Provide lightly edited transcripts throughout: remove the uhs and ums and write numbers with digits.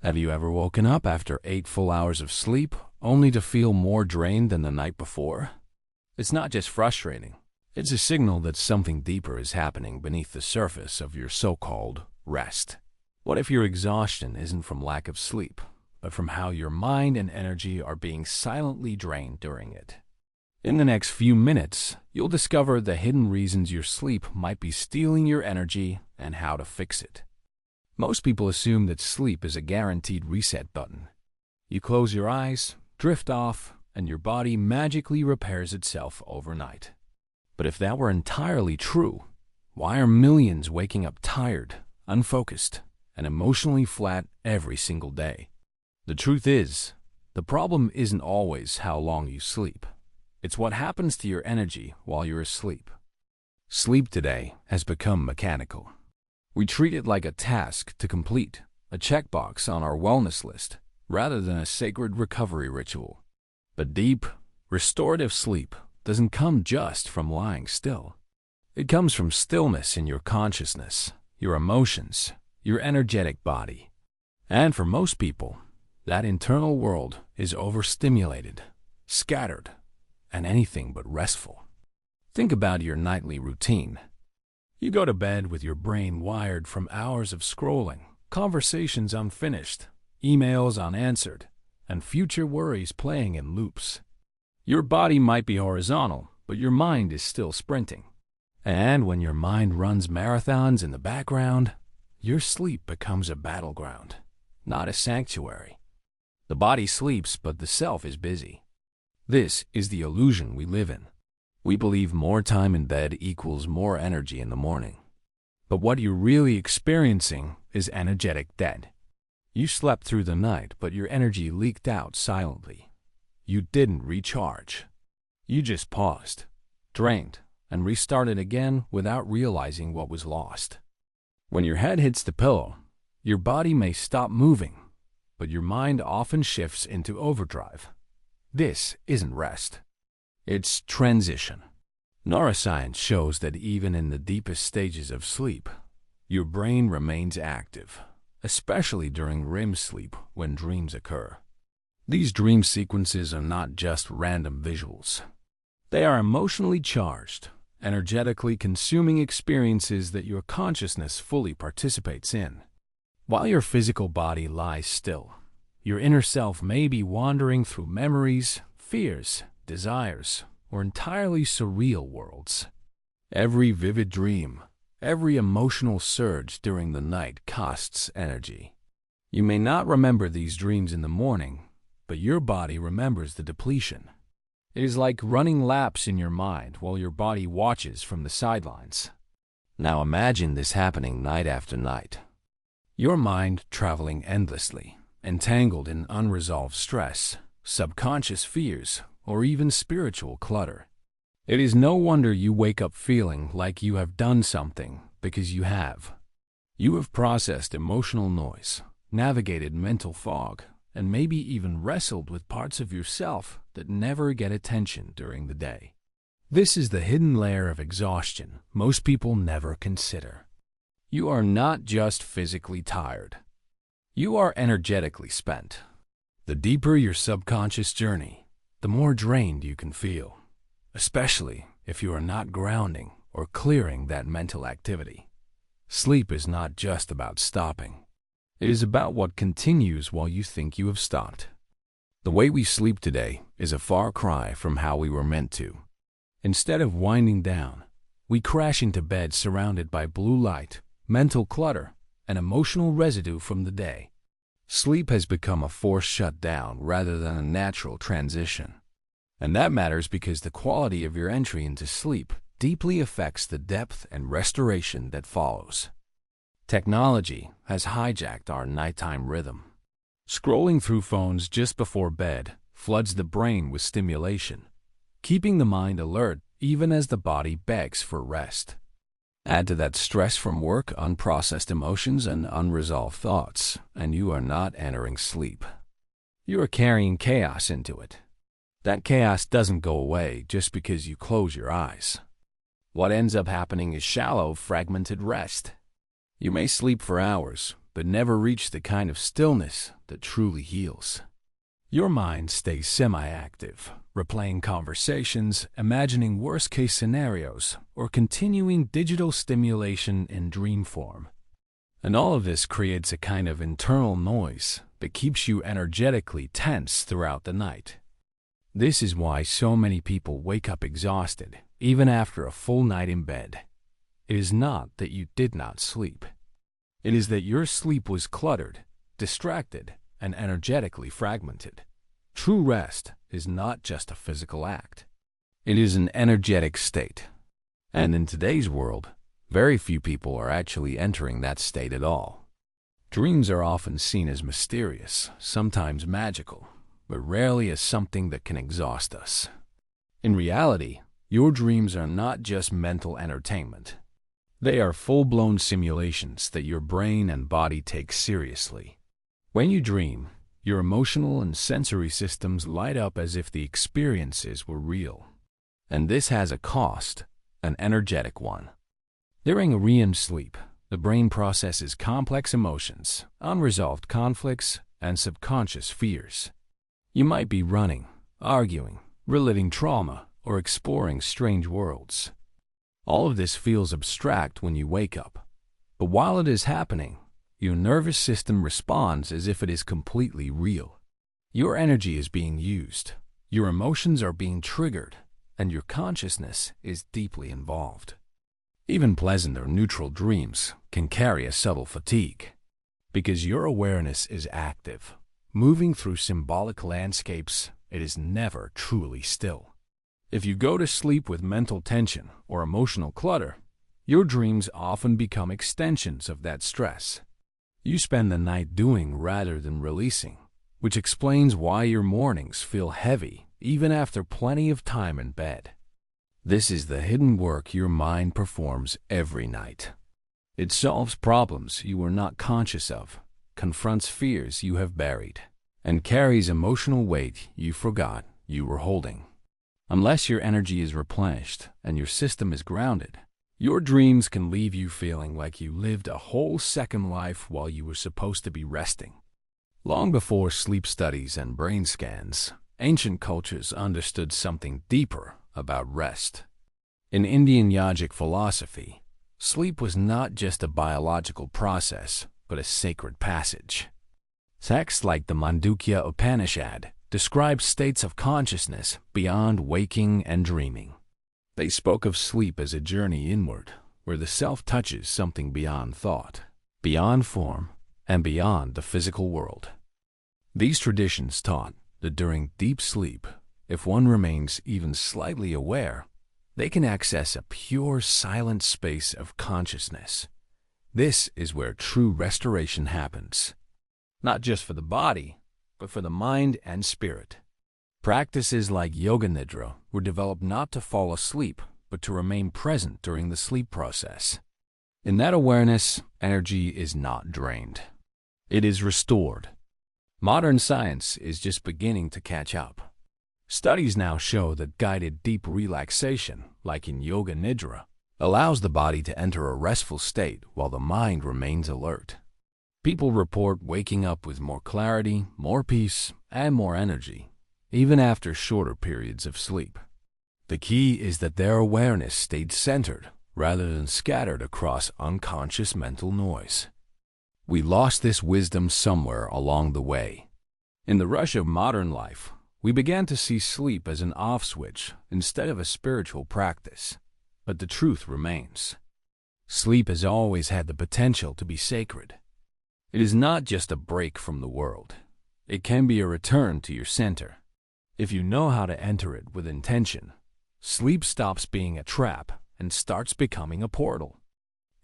Have you ever woken up after 8 full hours of sleep only to feel more drained than the night before? It's not just frustrating. It's a signal that something deeper is happening beneath the surface of your so-called rest. What if your exhaustion isn't from lack of sleep, but from how your mind and energy are being silently drained during it? In the next few minutes, you'll discover the hidden reasons your sleep might be stealing your energy and how to fix it. Most people assume that sleep is a guaranteed reset button. You close your eyes, drift off, and your body magically repairs itself overnight. But if that were entirely true, why are millions waking up tired, unfocused, and emotionally flat every single day? The truth is, the problem isn't always how long you sleep. It's what happens to your energy while you're asleep. Sleep today has become mechanical. We treat it like a task to complete, a checkbox on our wellness list, rather than a sacred recovery ritual. But deep, restorative sleep doesn't come just from lying still. It comes from stillness in your consciousness, your emotions, your energetic body. And for most people, that internal world is overstimulated, scattered, and anything but restful. Think about your nightly routine. You go to bed with your brain wired from hours of scrolling, conversations unfinished, emails unanswered, and future worries playing in loops. Your body might be horizontal, but your mind is still sprinting. And when your mind runs marathons in the background, your sleep becomes a battleground, not a sanctuary. The body sleeps, but the self is busy. This is the illusion we live in. We believe more time in bed equals more energy in the morning. But what you're really experiencing is energetic debt. You slept through the night, but your energy leaked out silently. You didn't recharge. You just paused, drained, and restarted again without realizing what was lost. When your head hits the pillow, your body may stop moving, but your mind often shifts into overdrive. This isn't rest. It's transition. Neuroscience shows that even in the deepest stages of sleep, your brain remains active, especially during REM sleep when dreams occur. These dream sequences are not just random visuals. They are emotionally charged, energetically consuming experiences that your consciousness fully participates in. While your physical body lies still, your inner self may be wandering through memories, fears, desires, or entirely surreal worlds. Every vivid dream, every emotional surge during the night costs energy. You may not remember these dreams in the morning, but your body remembers the depletion. It is like running laps in your mind while your body watches from the sidelines. Now imagine this happening night after night. Your mind traveling endlessly, entangled in unresolved stress, subconscious fears, or even spiritual clutter. It is no wonder you wake up feeling like you have done something, because you have. You have processed emotional noise, navigated mental fog, and maybe even wrestled with parts of yourself that never get attention during the day. This is the hidden layer of exhaustion most people never consider. You are not just physically tired. You are energetically spent. The deeper your subconscious journey, the more drained you can feel, especially if you are not grounding or clearing that mental activity. Sleep is not just about stopping. It is about what continues while you think you have stopped. The way we sleep today is a far cry from how we were meant to. Instead of winding down, we crash into bed surrounded by blue light, mental clutter, and emotional residue from the day. Sleep has become a forced shutdown rather than a natural transition. And that matters because the quality of your entry into sleep deeply affects the depth and restoration that follows. Technology has hijacked our nighttime rhythm. Scrolling through phones just before bed floods the brain with stimulation, keeping the mind alert even as the body begs for rest. Add to that stress from work, unprocessed emotions, and unresolved thoughts, and you are not entering sleep. You are carrying chaos into it. That chaos doesn't go away just because you close your eyes. What ends up happening is shallow, fragmented rest. You may sleep for hours, but never reach the kind of stillness that truly heals. Your mind stays semi-active, replaying conversations, imagining worst-case scenarios, or continuing digital stimulation in dream form. And all of this creates a kind of internal noise that keeps you energetically tense throughout the night. This is why so many people wake up exhausted, even after a full night in bed. It is not that you did not sleep. It is that your sleep was cluttered, distracted, and energetically fragmented. True rest is not just a physical act. It is an energetic state. And in today's world, very few people are actually entering that state at all. Dreams are often seen as mysterious, sometimes magical, but rarely as something that can exhaust us. In reality, your dreams are not just mental entertainment. They are full-blown simulations that your brain and body take seriously. When you dream, your emotional and sensory systems light up as if the experiences were real. And this has a cost, an energetic one. During a REM sleep, the brain processes complex emotions, unresolved conflicts, and subconscious fears. You might be running, arguing, reliving trauma, or exploring strange worlds. All of this feels abstract when you wake up, but while it is happening, your nervous system responds as if it is completely real. Your energy is being used, your emotions are being triggered, and your consciousness is deeply involved. Even pleasant or neutral dreams can carry a subtle fatigue, because your awareness is active. Moving through symbolic landscapes, it is never truly still. If you go to sleep with mental tension or emotional clutter, your dreams often become extensions of that stress. You spend the night doing rather than releasing, which explains why your mornings feel heavy even after plenty of time in bed. This is the hidden work your mind performs every night. It solves problems you were not conscious of, confronts fears you have buried, and carries emotional weight you forgot you were holding. Unless your energy is replenished and your system is grounded, your dreams can leave you feeling like you lived a whole second life while you were supposed to be resting. Long before sleep studies and brain scans, ancient cultures understood something deeper about rest. In Indian yogic philosophy, sleep was not just a biological process, but a sacred passage. Texts like the Mandukya Upanishad describe states of consciousness beyond waking and dreaming. They spoke of sleep as a journey inward, where the self touches something beyond thought, beyond form, and beyond the physical world. These traditions taught that during deep sleep, if one remains even slightly aware, they can access a pure, silent space of consciousness. This is where true restoration happens, not just for the body, but for the mind and spirit. Practices like yoga nidra were developed not to fall asleep, but to remain present during the sleep process. In that awareness, energy is not drained. It is restored. Modern science is just beginning to catch up. Studies now show that guided deep relaxation, like in yoga nidra, allows the body to enter a restful state while the mind remains alert. People report waking up with more clarity, more peace, and more energy, even after shorter periods of sleep. The key is that their awareness stayed centered rather than scattered across unconscious mental noise. We lost this wisdom somewhere along the way. In the rush of modern life, we began to see sleep as an off switch instead of a spiritual practice. But the truth remains. Sleep has always had the potential to be sacred. It is not just a break from the world. It can be a return to your center. If you know how to enter it with intention, sleep stops being a trap and starts becoming a portal.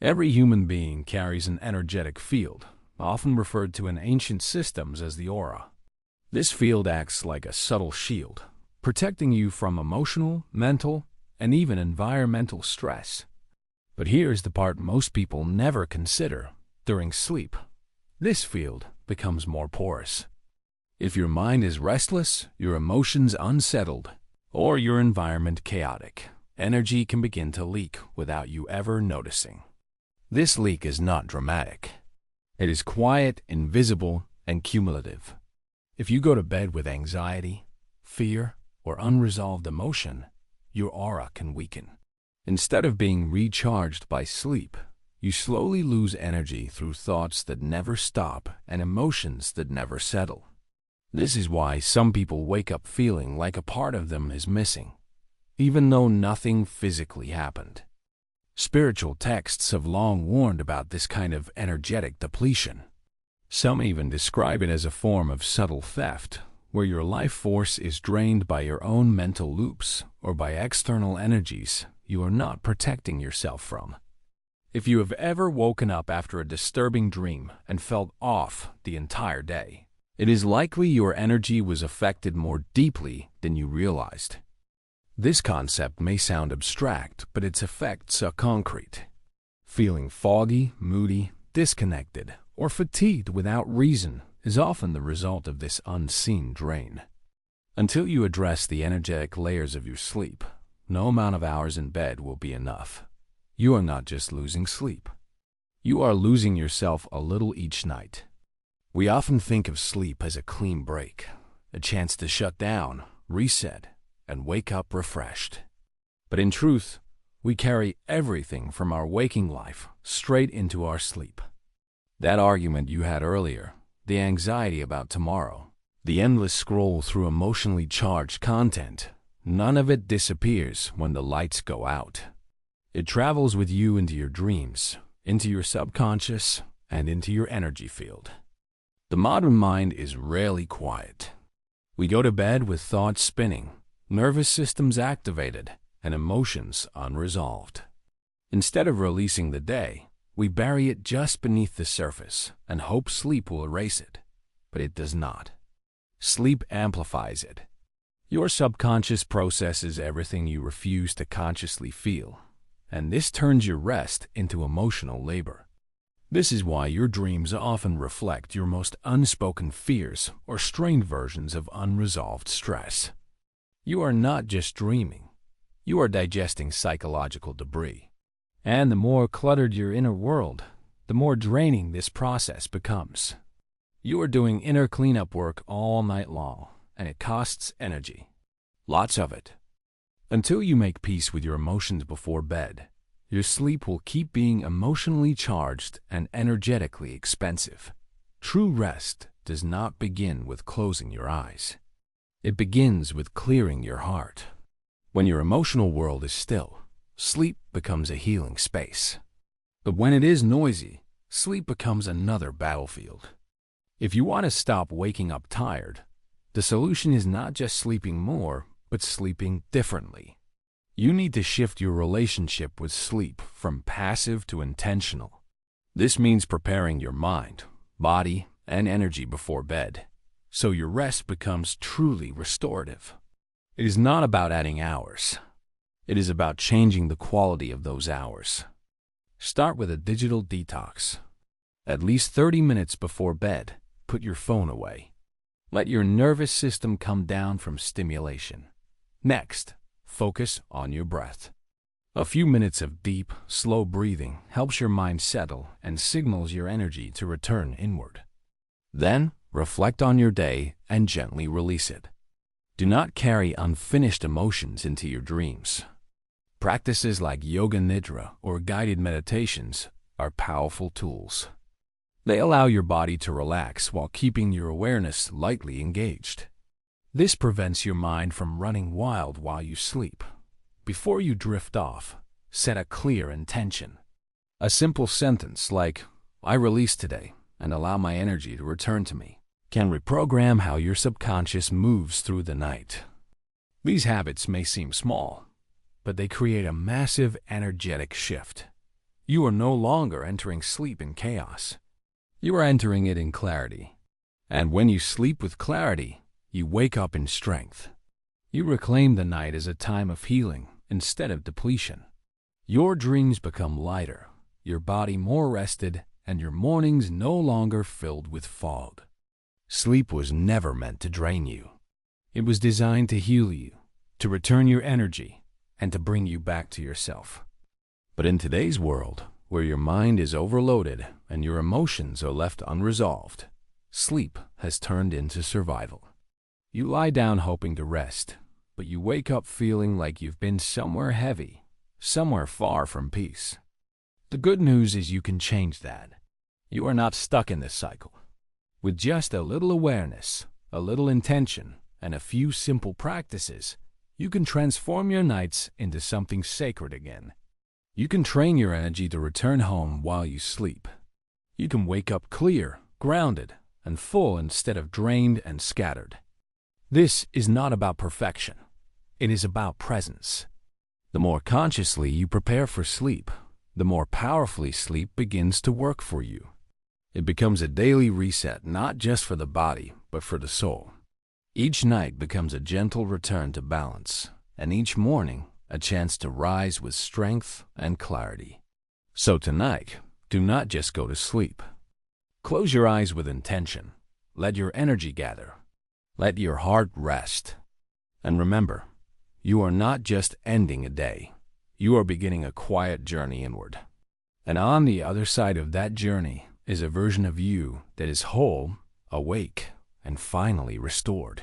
Every human being carries an energetic field, often referred to in ancient systems as the aura. This field acts like a subtle shield, protecting you from emotional, mental, and even environmental stress. But here's the part most people never consider. During sleep, this field becomes more porous. If your mind is restless, your emotions unsettled, or your environment chaotic, energy can begin to leak without you ever noticing. This leak is not dramatic. It is quiet, invisible, and cumulative. If you go to bed with anxiety, fear, or unresolved emotion, your aura can weaken. Instead of being recharged by sleep, you slowly lose energy through thoughts that never stop and emotions that never settle. This is why some people wake up feeling like a part of them is missing, even though nothing physically happened. Spiritual texts have long warned about this kind of energetic depletion. Some even describe it as a form of subtle theft, where your life force is drained by your own mental loops or by external energies you are not protecting yourself from. If you have ever woken up after a disturbing dream and felt off the entire day, it is likely your energy was affected more deeply than you realized. This concept may sound abstract, but its effects are concrete. Feeling foggy, moody, disconnected, or fatigued without reason is often the result of this unseen drain. Until you address the energetic layers of your sleep, no amount of hours in bed will be enough. You are not just losing sleep. You are losing yourself a little each night. We often think of sleep as a clean break, a chance to shut down, reset, and wake up refreshed. But in truth, we carry everything from our waking life straight into our sleep. That argument you had earlier, the anxiety about tomorrow, the endless scroll through emotionally charged content, none of it disappears when the lights go out. It travels with you into your dreams, into your subconscious, and into your energy field. The modern mind is rarely quiet. We go to bed with thoughts spinning, nervous systems activated, and emotions unresolved. Instead of releasing the day, we bury it just beneath the surface and hope sleep will erase it. But it does not. Sleep amplifies it. Your subconscious processes everything you refuse to consciously feel, and this turns your rest into emotional labor. This is why your dreams often reflect your most unspoken fears or strained versions of unresolved stress. You are not just dreaming. You are digesting psychological debris. And the more cluttered your inner world, the more draining this process becomes. You are doing inner cleanup work all night long, and it costs energy. Lots of it. Until you make peace with your emotions before bed, your sleep will keep being emotionally charged and energetically expensive. True rest does not begin with closing your eyes. It begins with clearing your heart. When your emotional world is still, sleep becomes a healing space. But when it is noisy, sleep becomes another battlefield. If you want to stop waking up tired, the solution is not just sleeping more, but sleeping differently. You need to shift your relationship with sleep from passive to intentional. This means preparing your mind, body, and energy before bed, so your rest becomes truly restorative. It is not about adding hours. It is about changing the quality of those hours. Start with a digital detox. At least 30 minutes before bed, put your phone away. Let your nervous system come down from stimulation. Next, focus on your breath. A few minutes of deep, slow breathing helps your mind settle and signals your energy to return inward. Then, reflect on your day and gently release it. Do not carry unfinished emotions into your dreams. Practices like yoga nidra or guided meditations are powerful tools. They allow your body to relax while keeping your awareness lightly engaged. This prevents your mind from running wild while you sleep. Before you drift off, set a clear intention. A simple sentence like, "I release today and allow my energy to return to me," can reprogram how your subconscious moves through the night. These habits may seem small, but they create a massive energetic shift. You are no longer entering sleep in chaos. You are entering it in clarity. And when you sleep with clarity, you wake up in strength. You reclaim the night as a time of healing instead of depletion. Your dreams become lighter, your body more rested, and your mornings no longer filled with fog. Sleep was never meant to drain you. It was designed to heal you, to return your energy, and to bring you back to yourself. But in today's world, where your mind is overloaded and your emotions are left unresolved, sleep has turned into survival. You lie down hoping to rest, but you wake up feeling like you've been somewhere heavy, somewhere far from peace. The good news is you can change that. You are not stuck in this cycle. With just a little awareness, a little intention, and a few simple practices, you can transform your nights into something sacred again. You can train your energy to return home while you sleep. You can wake up clear, grounded, and full instead of drained and scattered. This is not about perfection. It is about presence. The more consciously you prepare for sleep, the more powerfully sleep begins to work for you. It becomes a daily reset not just for the body, but for the soul. Each night becomes a gentle return to balance, and each morning a chance to rise with strength and clarity. So tonight, do not just go to sleep. Close your eyes with intention. Let your energy gather. Let your heart rest. And remember, you are not just ending a day. You are beginning a quiet journey inward. And on the other side of that journey is a version of you that is whole, awake, and finally restored.